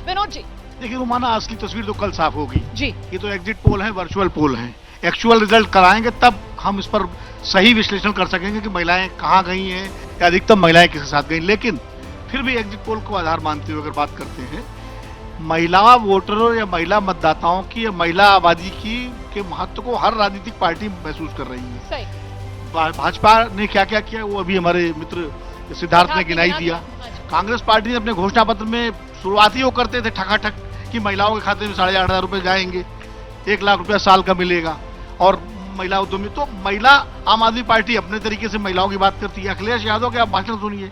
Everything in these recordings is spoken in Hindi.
विनोद जी, देखिए रुमाना, असली तस्वीर तो कल साफ होगी जी। ये तो एग्जिट पोल है, वर्चुअल पोल है। एक्चुअल रिजल्ट कराएंगे तब हम इस पर सही विश्लेषण कर सकेंगे कि महिलाएं कहां गई हैं या अधिकतम महिलाएं किसके साथ गई। लेकिन फिर भी एग्जिट पोल को आधार मानते हुए अगर बात करते हैं, महिला वोटरों या महिला मतदाताओं की या महिला आबादी की के महत्व को हर राजनीतिक पार्टी महसूस कर रही है। सही। भाजपा ने क्या क्या किया वो अभी हमारे मित्र सिद्धार्थ ने गिनाई दिया। कांग्रेस पार्टी ने अपने घोषणा पत्र में शुरुआती वो करते थे ठकाठक कि महिलाओं के खाते में 8,500 रुपए जाएंगे, 1 लाख रुपया साल का मिलेगा। और महिला उद्यमी, तो महिला आम आदमी पार्टी अपने तरीके से महिलाओं की बात करती है। अखिलेश यादव के आप भाषण सुनिए,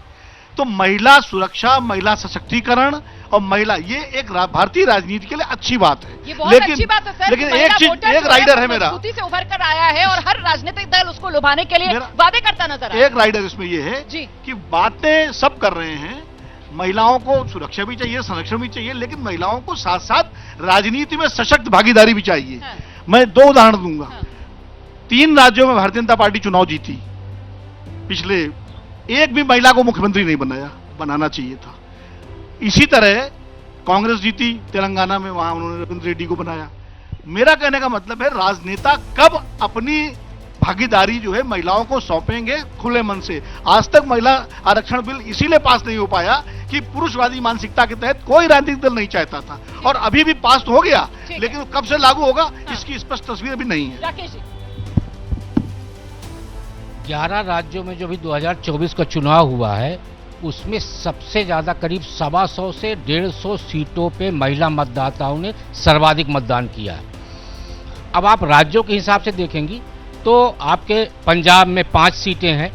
तो महिला सुरक्षा, महिला सशक्तिकरण और महिला, ये एक भारतीय राजनीति के लिए अच्छी बात है। ये बहुत अच्छी बात है सर। लेकिन एक चीज, एक राइडर है मेरा, मजबूती से उभर कर आया है और हर राजनीतिक दल उसको लुभाने के लिए वादे करता नजर आ रहा है। एक राइडर इसमें ये है जी कि बातें सब कर रहे हैं, महिलाओं को सुरक्षा भी चाहिए, संरक्षण भी चाहिए, लेकिन महिलाओं को साथ साथ राजनीति में सशक्त भागीदारी भी चाहिए। हाँ। मैं 2 उदाहरण दूंगा। हाँ। 3 राज्यों में भारतीय जनता पार्टी चुनाव जीती, पिछले एक भी महिला को मुख्यमंत्री नहीं बनाना चाहिए था। इसी तरह कांग्रेस जीती तेलंगाना में, वहां उन्होंने रविंद्र रेड्डी को बनाया। मेरा कहने का मतलब है, राजनेता कब अपनी भागीदारी जो है महिलाओं को सौंपेंगे खुले मन से। आज तक महिला आरक्षण बिल इसीलिए पास नहीं हो पाया कि पुरुषवादी मानसिकता के तहत कोई राजनीतिक दल नहीं चाहता था, और अभी भी पास तो हो गया, लेकिन कब से लागू होगा इसकी स्पष्ट तस्वीर अभी नहीं है। राकेश जी, 11 राज्यों में जो भी 2024 का चुनाव हुआ है, उसमें सबसे ज्यादा करीब 125 से 150 सीटों पे महिला मतदाताओं ने सर्वाधिक मतदान किया है। अब आप राज्यों के हिसाब से देखेंगी तो आपके पंजाब में 5 सीटें हैं,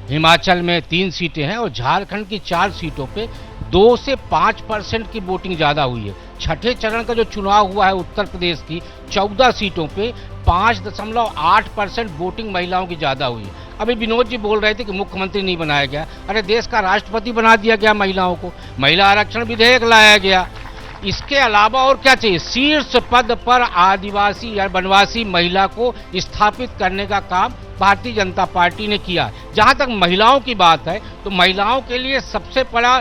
हिमाचल में 3 सीटें हैं और झारखंड की 4 सीटों पे 2 से 5% की वोटिंग ज्यादा हुई है। छठे चरण का जो चुनाव हुआ है उत्तर प्रदेश की 14 सीटों पे 5.8% वोटिंग महिलाओं की ज्यादा हुई है। अभी विनोद जी बोल रहे थे कि मुख्यमंत्री नहीं बनाया गया, अरे देश का राष्ट्रपति बना दिया गया महिलाओं को, महिला आरक्षण विधेयक लाया गया। इसके अलावा और क्या चाहिए? शीर्ष पद पर आदिवासी या वनवासी महिला को स्थापित करने का काम भारतीय जनता पार्टी ने किया। जहां तक महिलाओं की बात है तो महिलाओं के लिए सबसे बड़ा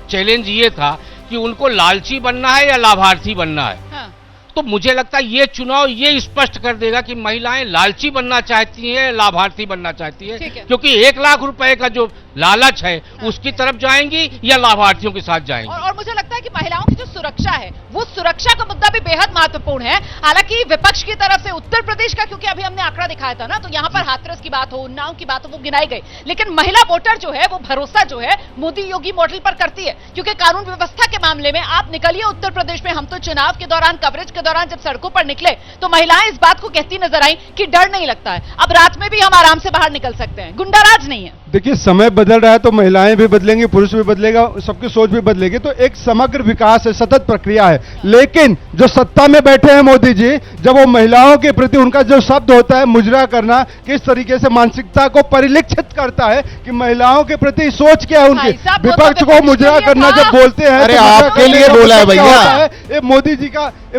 चैलेंज ये था कि उनको लालची बनना है या लाभार्थी बनना है। हाँ। तो मुझे लगता है ये चुनाव ये स्पष्ट कर देगा कि महिलाएं लालची बनना चाहती हैं, लाभार्थी बनना चाहती है, क्योंकि 1 लाख रुपए का जो लालच है उसकी तरफ जाएंगी या लाभार्थियों के साथ जाएंगी। और मुझे लगता है कि महिलाओं की जो सुरक्षा है, वो सुरक्षा का मुद्दा भी बेहद महत्वपूर्ण है। हालांकि विपक्ष की तरफ से उत्तर प्रदेश का, क्योंकि अभी हमने आंकड़ा दिखाया था ना, तो यहाँ पर हाथरस की बात हो, उन्नाव की बात हो, वो गिनाई गई, लेकिन महिला वोटर जो है वो भरोसा जो है मोदी योगी मॉडल पर करती है। क्योंकि कानून व्यवस्था के मामले में आप निकलिए उत्तर प्रदेश में, हम तो चुनाव के दौरान, कवरेज के दौरान जब सड़कों पर निकले तो महिलाएं इस बात को कहती नजर आई कि डर नहीं लगता है, अब रात में भी हम आराम से बाहर निकल सकते हैं, गुंडाराज नहीं है। देखिए, समय बदल रहा है तो महिलाएं भी बदलेंगी, पुरुष भी बदलेगा, सबकी सोच भी बदलेगी, तो एक समग्र विकास है, सतत प्रक्रिया है। लेकिन जो सत्ता में बैठे हैं मोदी जी, जब वो महिलाओं के प्रति उनका जो शब्द होता है मुजरा करना, किस तरीके से मानसिकता को परिलक्षित करता है कि महिलाओं के प्रति सोच क्या है उनकी। विपक्ष को मुजरा करना जब बोलते हैं, अरे आपके लिए बोला है भैया, ये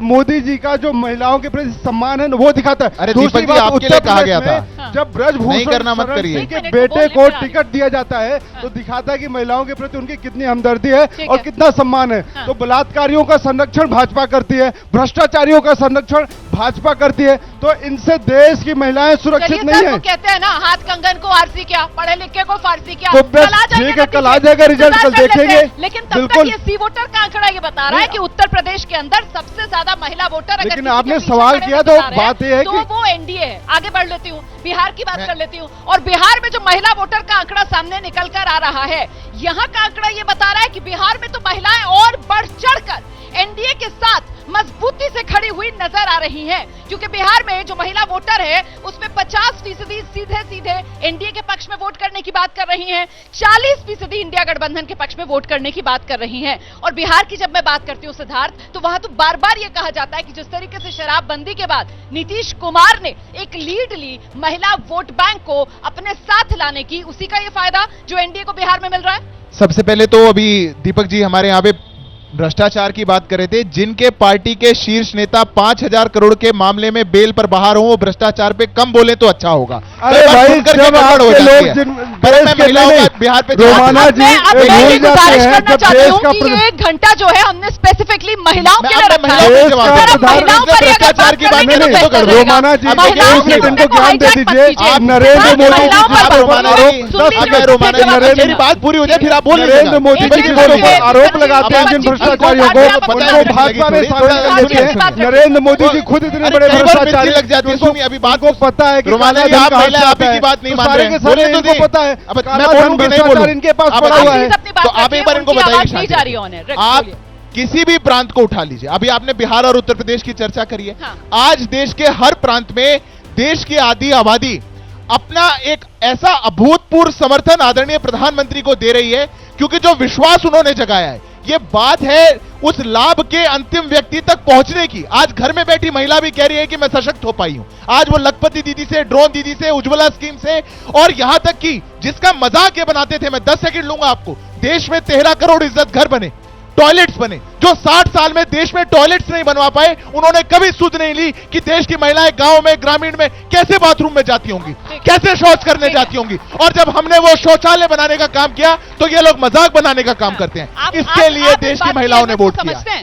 मोदी जी का जो महिलाओं के प्रति सम्मान है वो दिखाता है। अरे दीपक जी, आपके लिए कहा गया था जब ब्रजभूषण करना मत करिए के बेटे को टिकट दिया जाता है तो दिखाता है कि महिलाओं के प्रति उनकी कितनी हमदर्दी है और कितना सम्मान है। तो बलात्कारियों का संरक्षण भाजपा करती है, भ्रष्टाचारियों का संरक्षण भाजपा करती है, तो इनसे देश की महिलाएं सुरक्षित नहीं है। कहते हैं ना, हाथ कंगन को आरसी क्या, पढ़े लिखे को फारसी क्या। तो ठीक है, कल आ जाएगा रिजल्ट, कल देखेंगे। लेकिन तब तक ये सी वोटर का आंकड़ा ये बता रहा है कि उत्तर प्रदेश के अंदर सबसे ज्यादा महिला वोटर, लेकिन आपने सवाल किया तो बात यह है कि वो एनडीए है। आगे बढ़ लेती हूँ, बिहार की बात कर लेती हूँ, और बिहार में जो महिला वोटर का आंकड़ा सामने निकल कर आ रहा है, यहाँ का आंकड़ा ये बता रहा है कि बिहार में तो महिलाएं और बढ़ चढ़कर एनडीए के साथ मजबूती से खड़ी हुई नजर आ रही हैं, क्योंकि बिहार में जो महिला वोटर है उसमें 50% सीधे एनडीए के पक्ष में वोट करने की बात कर रही हैं, 40% इंडिया गठबंधन के पक्ष में वोट करने की बात कर रही हैं। और बिहार की जब मैं बात करती हूँ सिद्धार्थ, तो वहां तो बार बार ये कहा जाता है कि जिस तरीके से शराबबंदी के बाद नीतीश कुमार ने एक लीड ली महिला वोट बैंक को अपने साथ लाने की, उसी का ये फायदा जो एनडीए को बिहार में मिल रहा है। सबसे पहले तो अभी दीपक जी हमारे यहाँ पे भ्रष्टाचार की बात कर रहे थे। जिनके पार्टी के शीर्ष नेता 5,000 करोड़ के मामले में बेल पर बाहर हो, वो भ्रष्टाचार पे कम बोले तो अच्छा होगा। अरे भाई, जब आपके लोग जिन देश के नहीं, बिहार पे रोमाना जी मैं अब मैं ये भूल जाते गुजारिश हैं करना जब चाहती देश हूँ का कि ये 1 घंटा जो है हमने स्पेसिफिकली महिलाओं के लिए रखा है। महिलाओं के जवाब अगर दो। आप महिलाओं पर ही अगर भ्रष्टाचार बात की बात करेंगे तो नहीं, बेहतर रहेगा। रोमाना जी महिलाओं एक मिनट के इनको मुद्दे को ज्ञान दे hijack मत दीजिए। कीजिए। आप नरेंद्र मोदी जी महिलाओं पर जिस पर रोमाना आरोप जी, सुन लीजिए, अगर रोमाना जी, नरेंद्र- मेरी बात पूरी हो जाए फिर आप बोल लीजिएगा। नरेंद्र मोदी जी जिस पर आरोप लगाते हैं जिन भ्रष्टाचारियों को, उनको भाजपा में शामिल कर देते हैं। नरेंद्र मोदी जी खुद इतने बड़े भ्रष्टाचारी लग जाती है। सुनिए, अभी बात को पता है कि रोमाना जी, काला धन आप कहाँ पहले से आप आता ही है। की बात नहीं तो मान सारे रहे के हैं। सारे बोलने तो इनको दीजिए। पता है अब काला मैं धन बोलूं कि नहीं बोलूं? भ्रष्टाचार इनके पास अब पड़ा आप हुआ प्लीज है। अपनी बात तो आप एक बार इनको उनकी बताइए आवाज नहीं शांति जा से। रही होने आप किसी भी प्रांत को उठा लीजिए। अभी आपने बिहार और उत्तर प्रदेश की चर्चा करी है। हाँ। आज देश के हर प्रांत में देश की आधी आबादी अपना एक ऐसा अभूतपूर्व समर्थन आदरणीय प्रधानमंत्री को दे रही है, क्योंकि जो विश्वास उन्होंने जगाया है, ये बात है उस लाभ के अंतिम व्यक्ति तक पहुंचने की। आज घर में बैठी महिला भी कह रही है कि मैं सशक्त हो पाई हूं। आज वो लखपति दीदी से, ड्रोन दीदी से, उज्ज्वला स्कीम से, और यहां तक कि जिसका मजाक ये बनाते थे, मैं 10 सेकंड लूंगा आपको, देश में 13 करोड़ इज्जत घर बने, टॉयलेट्स बने। जो 60 साल में देश में टॉयलेट्स नहीं बनवा पाए, उन्होंने कभी सुध नहीं ली कि देश की महिलाएं गांव में, ग्रामीण में कैसे बाथरूम में जाती होंगी, कैसे शौच करने जाती होंगी। और जब हमने वो शौचालय बनाने का काम किया तो ये लोग मजाक बनाने का काम करते हैं। आप- इसके आप- लिए आप देश इस की बात महिलाओं ने अहमियत को वोट किया। समझते हैं?